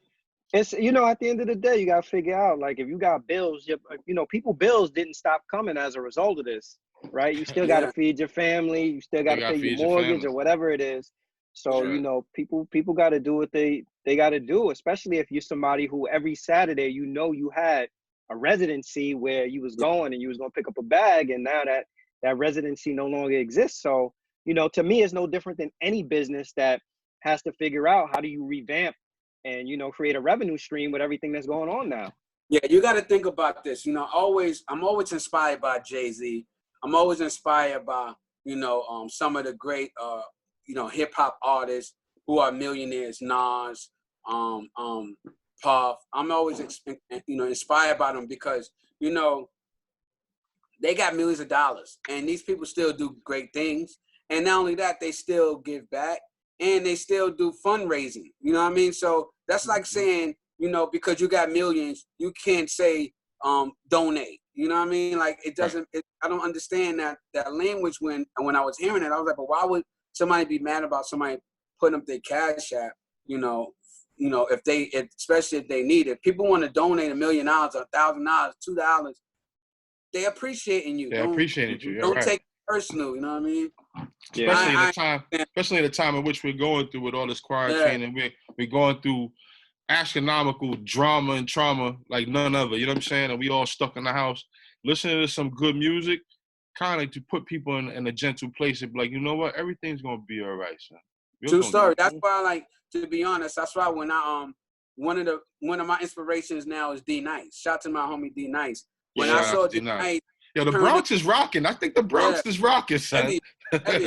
It's, you know, at the end of the day, you got to figure out, like, if you got bills, you know, bills didn't stop coming as a result of this, right? You still got to feed your family. You still got to pay your mortgage or whatever it is. So, you know, people got to do what they got to do, especially if you're somebody who every Saturday, you know, you had a residency where you was going and you was going to pick up a bag, and now that residency no longer exists. So, you know, to me, it's no different than any business that has to figure out how do you revamp and, you know, create a revenue stream with everything that's going on now. Yeah, you got to think about this. You know, I'm always inspired by Jay-Z. I'm always inspired by, you know, some of the great, you know, hip hop artists who are millionaires, Nas, Puff. I'm always, you know, inspired by them because, you know, they got millions of dollars and these people still do great things. And not only that, they still give back and they still do fundraising. You know what I mean? So that's like saying, you know, because you got millions, you can't say donate. You know what I mean? Like it doesn't. I don't understand that language when I was hearing it. I was like, but why would somebody be mad about somebody putting up their cash app? You know, especially if they need it. People want to donate $1 million, $1,000, $2. They appreciating you. They appreciate you. Don't take it personal. You know what I mean? Especially in the time in which we're going through with all this quarantine, and we're going through astronomical drama and trauma like none other. You know what I'm saying? And we all stuck in the house listening to some good music, kind of to put people in a gentle place and be like, you know what? Everything's gonna be all right, son. True story. That's why I like, to be honest, that's why when I one of my inspirations now is D Nice. Shout out to my homie D Nice. When I saw D Nice, yo, the Bronx is rocking. I think the Bronx is rocking, son. Heavy.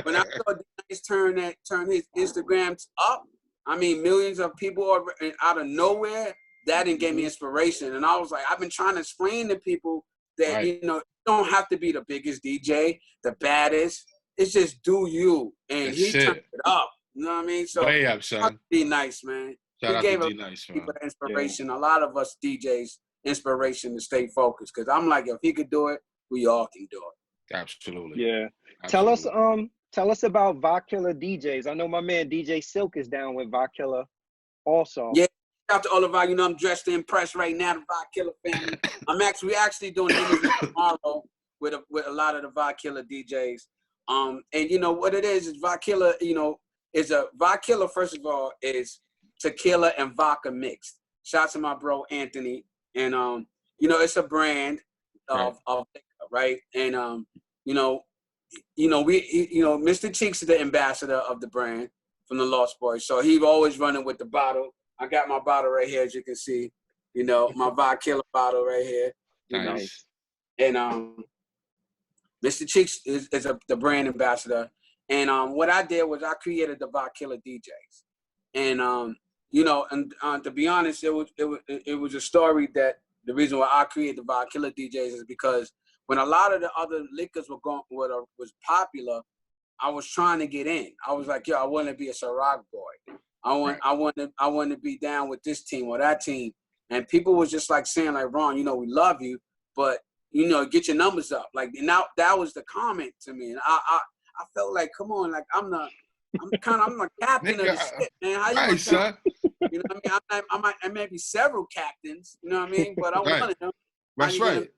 When I saw D Nice turn his Instagrams up, I mean, millions of people are out of nowhere. That didn't give me inspiration, and I was like, I've been trying to explain to people that you know, you don't have to be the biggest DJ, the baddest. It's just do you, and he turned it up. You know what I mean? So way up, son. D Nice, man. Shout out gave to D Nice, man. People inspiration. A lot of us DJs inspiration to stay focused. Because I'm like, if he could do it, we all can do it. Absolutely. Yeah. Absolutely. Tell us about Vodkilla DJs. I know my man DJ Silk is down with Vodkilla also. Yeah. Shout out to all of our, you know, I'm dressed to impress right now, the Vodkilla family. We actually doing an interview tomorrow with a lot of the Vodkilla DJs. And you know what it is Vodkilla, you know, Vodkilla, first of all, is tequila and vodka mixed. Shout out to my bro Anthony. And you know, it's a brand of liquor, right? And Mr. Cheeks is the ambassador of the brand from the Lost Boys. So he's always running with the bottle. I got my bottle right here, as you can see. You know, my Vodkilla bottle right here. Nice. And Mr. Cheeks is the brand ambassador. And what I did was I created the Vodkilla DJs. And you know, and to be honest, it was a story that the reason why I created the Vodkilla DJs is because when a lot of the other liquors was popular, I was trying to get in. I was like, yo, I want to be a Ciroc boy. I want to be down with this team or that team. And people was just like saying like, Ron, you know, we love you, but you know, get your numbers up. Like, now that was the comment to me, and I felt like, come on, like I'm the captain of the shit, man. How you right, son? You know what I mean? I may be several captains, you know what I mean? But I'm one of them. That's right.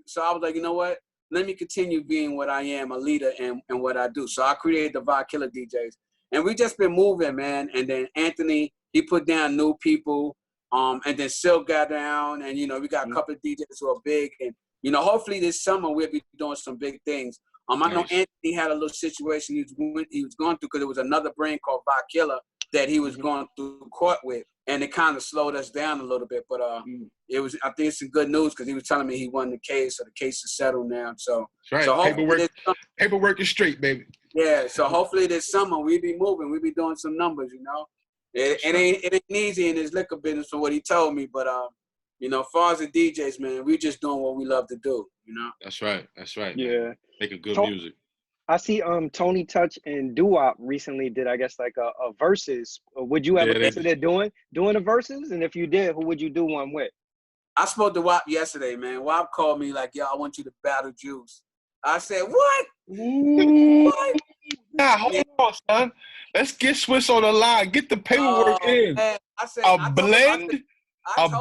So I was like, you know what? Let me continue being what I am, a leader in what I do. So I created the Vodkilla DJs. And we just been moving, man. And then Anthony, he put down new people. And then Silk got down. And, you know, we got a couple of DJs who are big. And, you know, hopefully this summer we'll be doing some big things. I know Anthony had a little situation he was going through because there was another brand called Vodkilla that he was going through court with. And it kind of slowed us down a little bit. But I think it's some good news because he was telling me he won the case. So the case is settled now. So, right. So paperwork is straight, baby. Yeah, so hopefully this summer we be moving, we be doing some numbers, you know. It ain't easy in this liquor business for what he told me, but you know, as far as the DJs, man, we just doing what we love to do, you know. That's right. Yeah, man. Making good music. I see Tony Touch and Doo-Wop recently did, I guess, like a versus. Would you ever consider doing a versus? And if you did, who would you do one with? I spoke to Wop yesterday, man. Wop called me like, yo, I want you to battle Juice. I said, what? What? Nah, hold on, son. Let's get Swiss on the line. Get the paperwork in. Man. A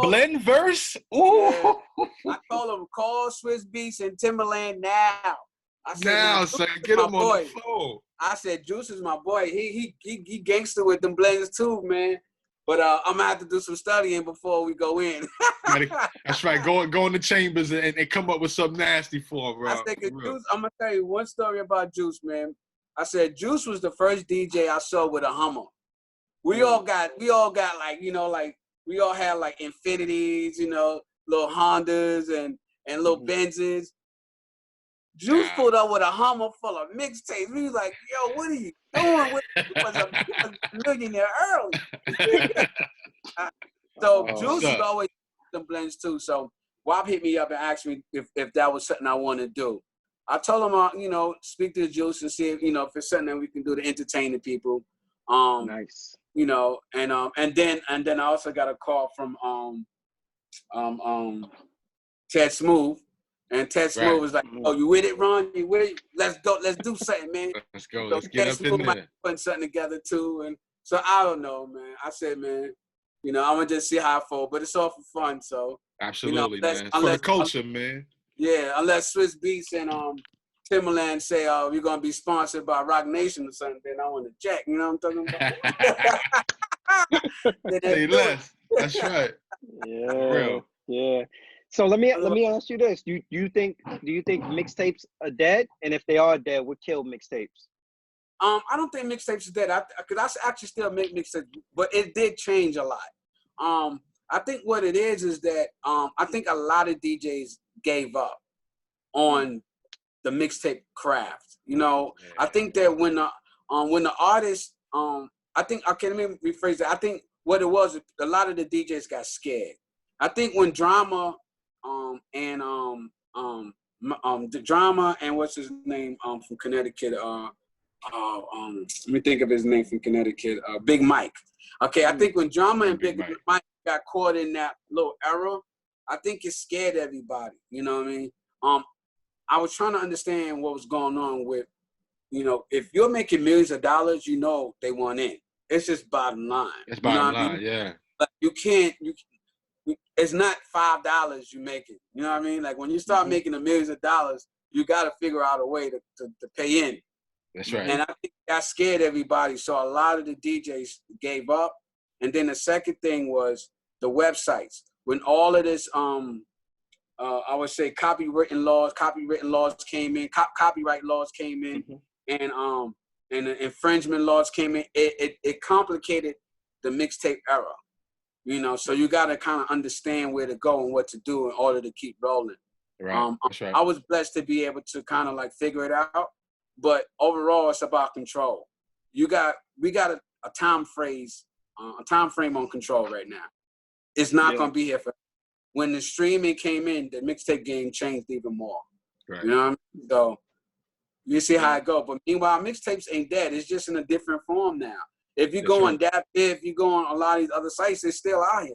blend verse? Ooh. Yeah. I told him, call Swiss Beats and Timberland now. I now, son. Get him on the phone. I said, Juice is my boy. He gangster with them blends too, man. But I'm gonna have to do some studying before we go in. That's right. Go in the chambers and come up with something nasty for him, bro. I said, Juice, I'm gonna tell you one story about Juice, man. I said Juice was the first DJ I saw with a Hummer. We all got like, you know, like we all had like Infinities, you know, little Hondas and little Benzes. Juice pulled up with a Hummer full of mixtapes. We was like, yo, what are you doing? He was a millionaire early. So Juice was always some blends too. So Wop hit me up and asked me if that was something I want to do. I told him, you know, speak to the Juice and see if, you know, if it's something that we can do to entertain the people. Nice. You know, and then I also got a call from Ted Smooth. And Ted Smooth was like, "Oh, you with it, Ron? You with it? Let's go. Let's do something, man. Let's go. So Let's get up in there. Putting something together too." And so I don't know, man. I said, man, you know, I'm gonna just see how I fall, but it's all for fun. So absolutely, you know, man. For the culture, man. Yeah, unless Swiss Beats and Timberland say, "Oh, you're gonna be sponsored by Rock Nation or something," then I want to check. You know what I'm talking about? Say less. That's right. Yeah. For real. Yeah. So let me ask you this: Do you think mixtapes are dead? And if they are dead, what killed mixtapes? I don't think mixtapes are dead. Because I actually still make mixtapes, but it did change a lot. I think what it is that I think a lot of DJs gave up on the mixtape craft. You know, I think that when the artist, I think, okay, let me rephrase that. I think what it was, a lot of the DJs got scared. I think when Drama the Drama and what's his name from Connecticut, let me think of his name from Connecticut, Big Mike. Okay, I think when Drama and Big Mike got caught in that little era, I think it scared everybody. You know what I mean? I was trying to understand what was going on with, you know, if you're making millions of dollars, you know they want in. It's just bottom line. It's bottom line, I mean? yeah. Like it's not $5 you make it. You know what I mean? Like when you start making the millions of dollars, you got to figure out a way to pay in. That's right. And I think that scared everybody. So a lot of the DJs gave up. And then the second thing was the websites. When all of this, I would say copyright laws came in, copyright laws came in, and the infringement laws came in. It complicated the mixtape era. You know, so you got to kind of understand where to go and what to do in order to keep rolling. Right. That's right. I was blessed to be able to kind of like figure it out, but overall, it's about control. We got a time frame on control right now. It's not going to be here for. When the streaming came in, the mixtape game changed even more. Right. You know what I mean? So you see how it go. But meanwhile, mixtapes ain't dead. It's just in a different form now. If you go on that, if you go on a lot of these other sites, it's still out here.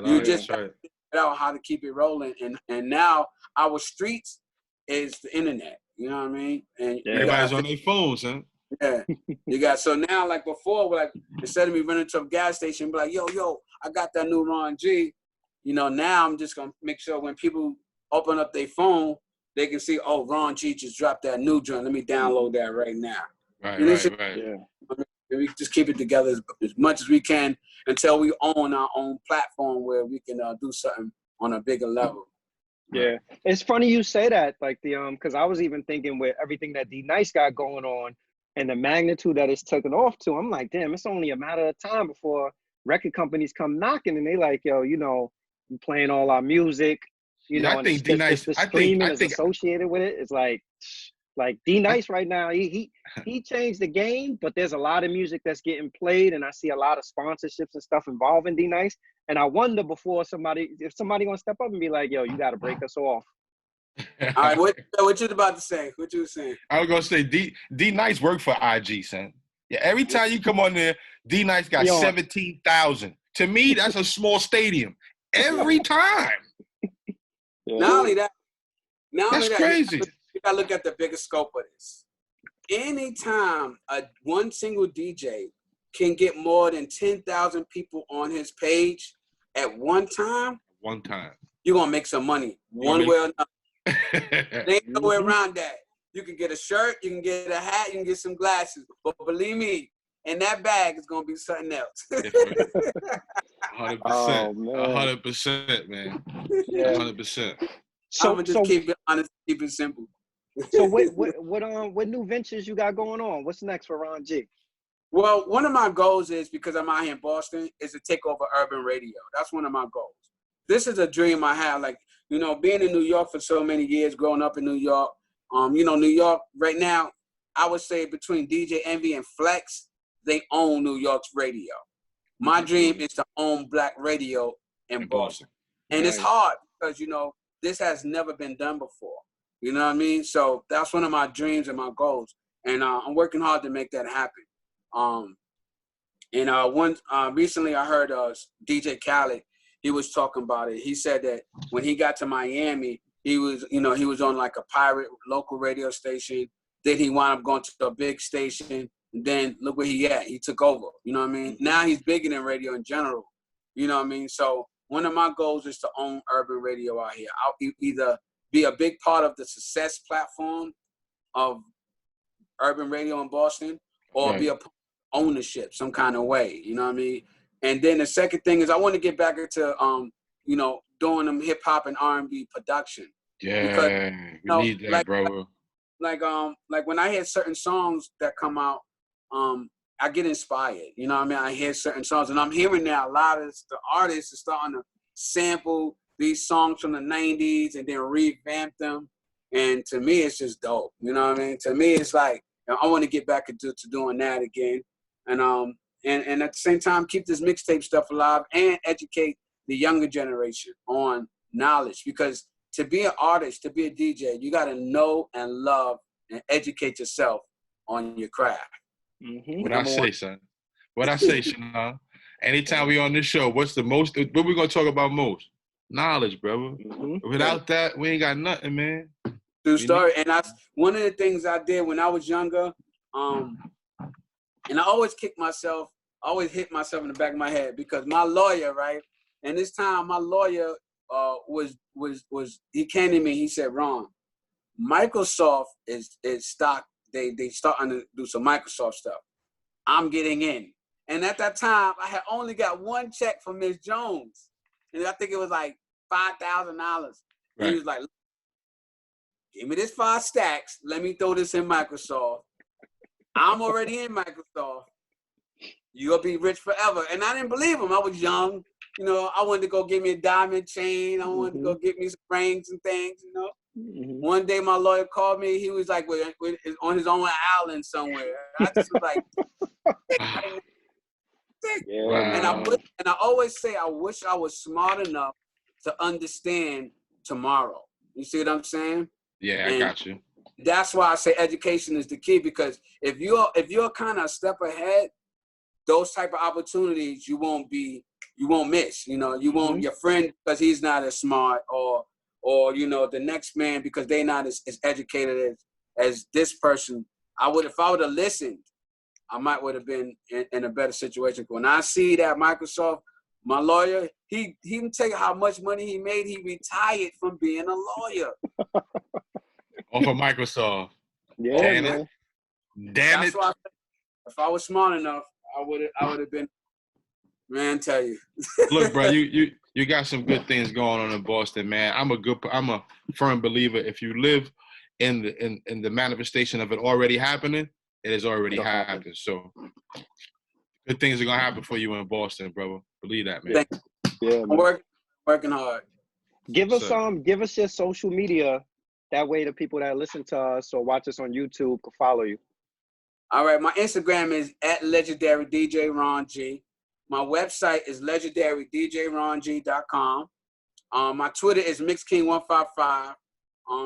You just got to figure out how to keep it rolling. And now our streets is the internet. You know what I mean? And everybody's on their phones, huh? Yeah. You got so now like before, like instead of me running to a gas station, be like, yo, I got that new Ron G. You know, now I'm just gonna make sure when people open up their phone, they can see, oh, Ron G just dropped that new joint. Let me download that right now. Right. Yeah. We just keep it together as much as we can until we own our own platform where we can do something on a bigger level. Yeah, it's funny you say that, like because I was even thinking with everything that D Nice got going on and the magnitude that it's taken off to, I'm like, damn, it's only a matter of time before record companies come knocking and they like, yo, you know, you playing all our music, you know, I think D Nice, the streaming is associated with it. It's like D Nice right now, he changed the game, but there's a lot of music that's getting played, and I see a lot of sponsorships and stuff involving D Nice. And I wonder if somebody gonna step up and be like, yo, you gotta break us off. All right, what you about to say? What you were saying? I was gonna say D Nice worked for IG, son. Yeah, every time you come on there, D Nice got 17,000. To me, that's a small stadium. Every time. Not only that, that's crazy. You gotta look at the bigger scope of this. Anytime one single DJ can get more than 10,000 people on his page at one time, you're gonna make some money one way or another. There ain't no way around that. You can get a shirt, you can get a hat, you can get some glasses. But believe me, in that bag is gonna be something else. 100%. Oh, man. 100%, man. Yeah. 100%. I'm gonna just keep it honest, keep it simple. So what new ventures you got going on? What's next for Ron G? Well, one of my goals is, because I'm out here in Boston, is to take over urban radio. That's one of my goals. This is a dream I have. Like, you know, being in New York for so many years, growing up in New York. You know, New York right now, I would say between DJ Envy and Flex, they own New York's radio. My dream is to own black radio in Boston. And it's hard because, you know, this has never been done before. You know what I mean? So that's one of my dreams and my goals. And I'm working hard to make that happen. Recently I heard DJ Khaled, he was talking about it. He said that when he got to Miami, he was on like a pirate local radio station. Then he wound up going to a big station. And then look where he at. He took over. You know what I mean? Now he's bigger than radio in general. You know what I mean? So one of my goals is to own urban radio out here. I'll either be a big part of the success platform of urban radio in Boston, or be a ownership some kind of way. You know what I mean? And then the second thing is I want to get back into you know, doing them hip hop and R&B production. Yeah, because, we need that, bro. Like when I hear certain songs that come out, I get inspired. You know what I mean? I hear certain songs, and I'm hearing now a lot of the artists are starting to sample these songs from the 90s and then revamp them. And to me, it's just dope. You know what I mean? To me, it's like, I want to get back into doing that again. And at the same time, keep this mixtape stuff alive and educate the younger generation on knowledge. Because to be an artist, to be a DJ, you got to know and love and educate yourself on your craft. Mm-hmm. What I say, Shannon. Anytime we on this show, what we going to talk about most? Knowledge, brother. Mm-hmm. Without that, we ain't got nothing, man. True story. And that's one of the things I did when I was younger. And I always hit myself in the back of my head, because my lawyer, right? And this time my lawyer he came to me, he said, Ron, Microsoft is stock. They starting to do some Microsoft stuff. I'm getting in. And at that time, I had only got one check from Ms. Jones. And I think it was like $5,000. Right. He was like, give me this 5 stacks. Let me throw this in Microsoft. I'm already in Microsoft. You'll be rich forever. And I didn't believe him. I was young. You know, I wanted to go get me a diamond chain. I wanted to go get me some rings and things, you know. One day my lawyer called me. He was like, on his own island somewhere. I just was like, and I always say, I wish I was smart enough to understand tomorrow. You see what I'm saying? Yeah, I got you. That's why I say education is the key, because if you're kind of a step ahead, those type of opportunities you won't miss. You know, you won't your friend because he's not as smart, or you know, the next man because they're not as educated as this person. If I would have listened, I would have been in a better situation. When I see that Microsoft, my lawyer, he didn't tell you how much money he made. He retired from being a lawyer. Off of Microsoft. Yeah, Damn it. Damn it. Why if I was smart enough, I would have been. Man, tell you. Look, bro, you got some good things going on in Boston, man. I'm a firm believer. If you live in the manifestation of it already happening, it has already happened. So good things are gonna happen for you in Boston, brother. Believe that, man. Yeah, man. I'm working hard. Give us your social media. That way the people that listen to us or watch us on YouTube can follow you. All right, my Instagram is @LegendaryDJRonG. My website is legendarydjrong.com. My Twitter is MixKing155.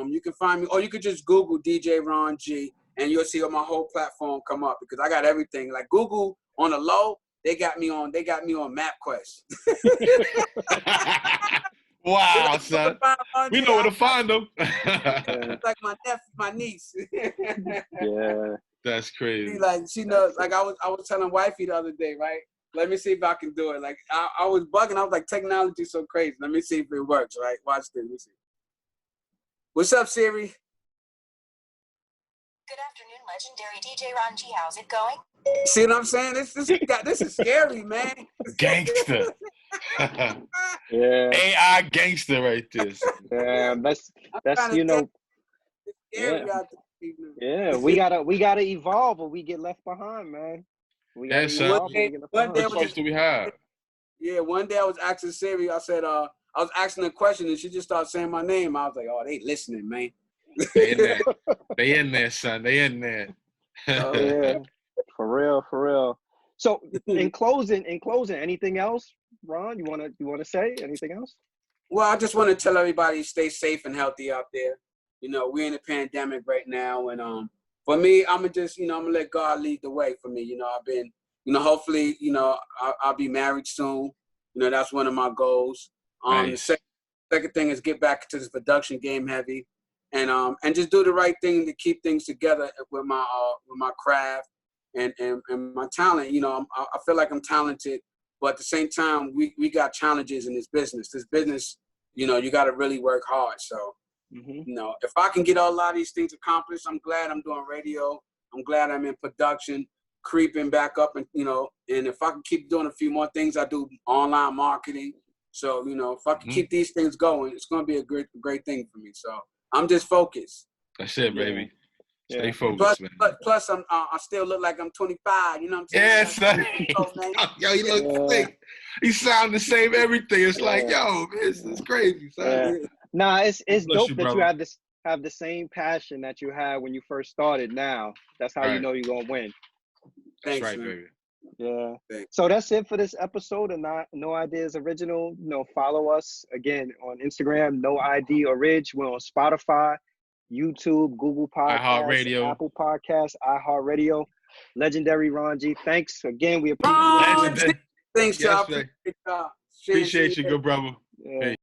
You can find me, or you could just Google DJ Ron G, and you'll see my whole platform come up, because I got everything. Like Google on the low, they got me on MapQuest. Wow, son. We know where to find them. It's like my niece. Yeah. That's crazy. She knows. Like I was telling wifey the other day, right? Let me see if I can do it. Like I was bugging. I was like, technology is so crazy. Let me see if it works, right? Watch this. Let me see. What's up, Siri? Good afternoon, legendary DJ Ron G. How's it going? See what I'm saying? This is scary, man. Gangster. Yeah. AI gangster right there. Yeah, that's you know. Scary Yeah. out there, Yeah, we gotta evolve or we get left behind, man. We gotta evolve or we get left behind. What choice do we have? Yeah, one day I was asking Siri, I said, I was asking a question and she just started saying my name. I was like, oh, they listening, man. They in there. They in there, son. They in there. Oh yeah. For real. So in closing, anything else, Ron, you wanna say anything else? Well, I just want to tell everybody stay safe and healthy out there. You know, we're in a pandemic right now, and for me, I'm gonna let God lead the way for me. You know, I've been, hopefully, I'll be married soon. You know, that's one of my goals. Nice. The second thing is get back to this production game heavy, and just do the right thing to keep things together with my craft and my talent. You know, I feel like I'm talented, but at the same time, we got challenges in this business. This business, you got to really work hard. So. If I can get a lot of these things accomplished, I'm glad I'm doing radio. I'm glad I'm in production, creeping back up, and and if I can keep doing a few more things, I do online marketing. So if I can keep these things going, it's going to be a great thing for me. So I'm just focused. That's it, baby. Stay focused, man. Plus, I still look like I'm 25. You know what I'm saying? Yes, son. Yo, you look sick. He sound the same. Everything. It's like, yo, this is crazy, son. Yeah. Nah, it's dope that brother. you have the same passion that you had when you first started. Now that's how you know you're gonna win. Thanks, that's right, man. baby. Yeah. Thanks. So that's it for this episode of No Ideas Original. Follow us again on Instagram, No ID Orig. We're on Spotify, YouTube, Google Podcasts, Apple Podcasts, iHeartRadio. Legendary Ron G. Thanks again. We appreciate it. Thanks, y'all. Appreciate you, good brother. Yeah.